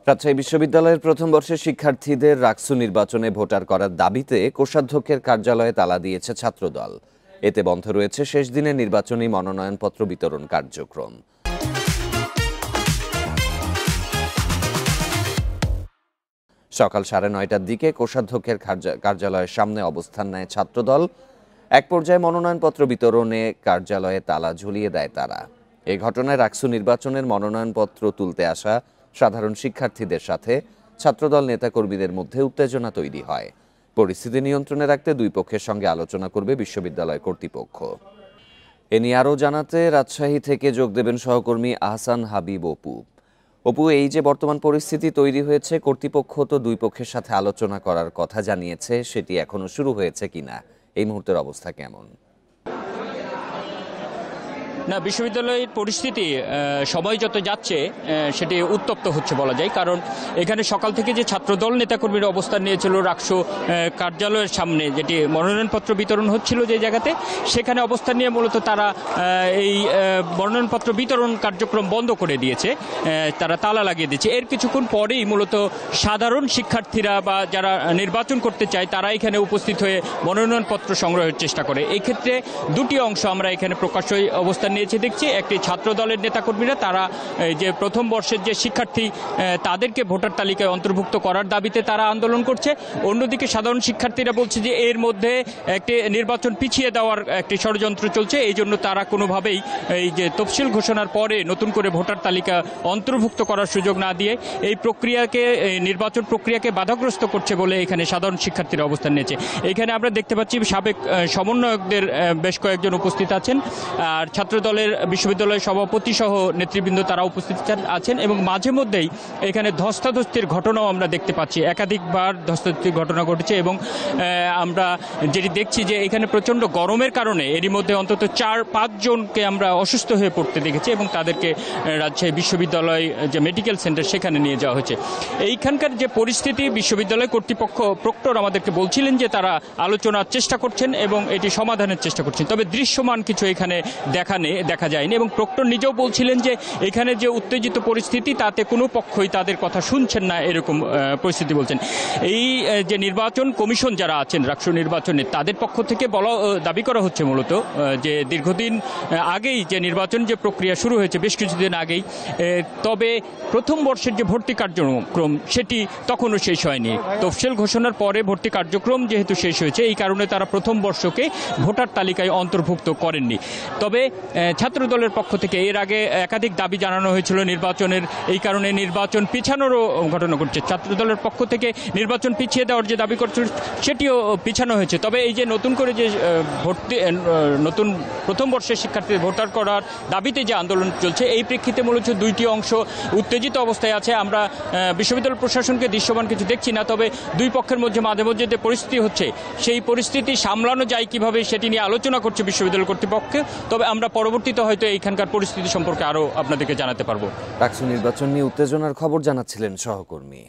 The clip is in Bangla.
রাজশাহী বিশ্ববিদ্যালয়ের প্রথম বর্ষের শিক্ষার্থীদের রাকসু নির্বাচনে ভোটার করার দাবিতে কোষাধ্যক্ষের কার্যালয়ে তালা দিয়েছে ছাত্রদল। এতে বন্ধ রয়েছে শেষ দিনের নির্বাচনী মনোনয়নপত্র বিতরণ কার্যক্রম। সকাল 9:30টার দিকে কোষাধ্যক্ষের কার্যালয়ের সামনে অবস্থান নেয় ছাত্রদল। এক পর্যায়ে মনোনয়নপত্র বিতরণে কার্যালয়ে তালা ঝুলিয়ে দেয় তারা। এই ঘটনায় রাকসু নির্বাচনের মনোনয়নপত্র তুলতে আসা সাধারণ শিক্ষার্থীদের সাথে ছাত্রদল নেতাকর্মীদের মধ্যে উত্তেজনা তৈরি হয়। পরিস্থিতি নিয়ন্ত্রণে রাখতে দুই পক্ষের সঙ্গে আলোচনা করবে বিশ্ববিদ্যালয় কর্তৃপক্ষ। এ নিয়ে আরও জানাতে রাজশাহী থেকে যোগ দেবেন সহকর্মী আহসান হাবিব অপু, এই যে বর্তমান পরিস্থিতি তৈরি হয়েছে, কর্তৃপক্ষ তো দুই পক্ষের সাথে আলোচনা করার কথা জানিয়েছে, সেটি এখনো শুরু হয়েছে কিনা, এই মুহূর্তের অবস্থা কেমন? না, বিশ্ববিদ্যালয়ের পরিস্থিতি সময় যত যাচ্ছে সেটি উত্তপ্ত হচ্ছে বলা যায়। কারণ এখানে সকাল থেকে যে ছাত্রদল নেতাকর্মীরা অবস্থান নিয়েছিল রাকসু কার্যালয়ের সামনে, যেটি মনোনয়নপত্র বিতরণ হচ্ছিল যে জায়গাতে, সেখানে অবস্থান নিয়ে মূলত তারা এই মনোনয়নপত্র বিতরণ কার্যক্রম বন্ধ করে দিয়েছে, তারা তালা লাগিয়ে দিয়েছে। এর কিছুক্ষণ পরেই মূলত সাধারণ শিক্ষার্থীরা বা যারা নির্বাচন করতে চায় তারা এখানে উপস্থিত হয়ে মনোনয়নপত্র সংগ্রহের চেষ্টা করে। এই ক্ষেত্রে দুটি অংশ আমরা এখানে প্রকাশ্যই অবস্থান নিয়েছি দেখছি। একটি ছাত্র দলের নেতাকর্মীরা, তারা যে প্রথম বর্ষের যে শিক্ষার্থী তাদেরকে ভোটার তালিকায় অন্তর্ভুক্ত করার দাবিতে তারা আন্দোলন করছে। অন্যদিকে সাধারণ শিক্ষার্থীরা বলছে যে এর মধ্যে একটি নির্বাচন পিছিয়ে দেওয়ার একটি ষড়যন্ত্র চলছে, এই জন্য তারা কোনোভাবেই এই যে তফসিল ঘোষণার পরে নতুন করে ভোটার তালিকা অন্তর্ভুক্ত করার সুযোগ না দিয়ে এই প্রক্রিয়াকে, নির্বাচন প্রক্রিয়াকে বাধাগ্রস্ত করছে বলে এখানে সাধারণ শিক্ষার্থীরা অবস্থান নিয়েছে। এখানে আমরা দেখতে পাচ্ছি সাবেক সমন্বয়কদের বেশ কয়েকজন উপস্থিত আছেন, আর ছাত্র দলের বিশ্ববিদ্যালয়ের সভাপতি সহ নেতৃবৃন্দ তারা উপস্থিত আছেন। এবং মাঝে মধ্যেই এখানে ধস্তাধস্তির ঘটনাও আমরা দেখতে পাচ্ছি, একাধিকবার ধস্তাধস্তির ঘটনা ঘটেছে। এবং আমরা যেটি দেখছি যে এখানে প্রচণ্ড গরমের কারণে এরই মধ্যে অন্তত 4-5 জনকে আমরা অসুস্থ হয়ে পড়তে দেখেছি এবং তাদেরকে রাজশাহী বিশ্ববিদ্যালয় যে মেডিকেল সেন্টার সেখানে নিয়ে যাওয়া হয়েছে। এইখানকার যে পরিস্থিতি, বিশ্ববিদ্যালয় কর্তৃপক্ষ, প্রক্টর আমাদেরকে বলছিলেন যে তারা আলোচনার চেষ্টা করছেন এবং এটি সমাধানের চেষ্টা করছেন, তবে দৃশ্যমান কিছু এখানে দেখা যায়নি। এবং প্রক্টর নিজেও বলছিলেন যে এখানে যে উত্তেজিত পরিস্থিতি, তাতে কোনো পক্ষই তাদের কথা শুনছেন না, এরকম পরিস্থিতি বলছেন। এই যে নির্বাচন কমিশন যারা আছেন রাকসু নির্বাচনে, তাদের পক্ষ থেকে দাবি করা হচ্ছে মূলত যে দীর্ঘদিন আগেই যে নির্বাচন যে প্রক্রিয়া শুরু হয়েছে বেশ কিছুদিন আগেই, তবে প্রথম বর্ষের যে ভর্তি কার্যক্রম সেটি তখনও শেষ হয়নি। তফসিল ঘোষণার পরে ভর্তি কার্যক্রম যেহেতু শেষ হয়েছে, এই কারণে তারা প্রথম বর্ষকে ভোটার তালিকায় অন্তর্ভুক্ত করেননি। তবে ছাত্রদলের পক্ষ থেকে এর আগে একাধিক দাবি জানানো হয়েছিল নির্বাচনের, এই কারণে নির্বাচন পিছানোরও ঘটনা ঘটছে। ছাত্রদলের পক্ষ থেকে নির্বাচন পিছিয়ে দেওয়ার যে দাবি করছিল সেটিও পিছানো হয়েছে। তবে এই যে নতুন করে যে নতুন প্রথম বর্ষের শিক্ষার্থীদের ভোটার করার দাবিতে যে আন্দোলন চলছে, এই প্রেক্ষিতে মূলত দুইটি অংশ উত্তেজিত অবস্থায় আছে। আমরা বিশ্ববিদ্যালয় প্রশাসনকে দৃশ্যমান কিছু দেখছি না, তবে দুই পক্ষের মধ্যে মাঝে মধ্যে যে পরিস্থিতি হচ্ছে, সেই পরিস্থিতি সামলানো যায় কিভাবে সেটি নিয়ে আলোচনা করছে বিশ্ববিদ্যালয় কর্তৃপক্ষ। তবে আমরা পরবর্তীতে হয়তো এইখানকার পরিস্থিতি সম্পর্কে আরও আপনাদেরকে জানাতে পারবো। রাকসু নির্বাচন নিয়ে উত্তেজনার খবর জানাচ্ছিলেন সহকর্মী।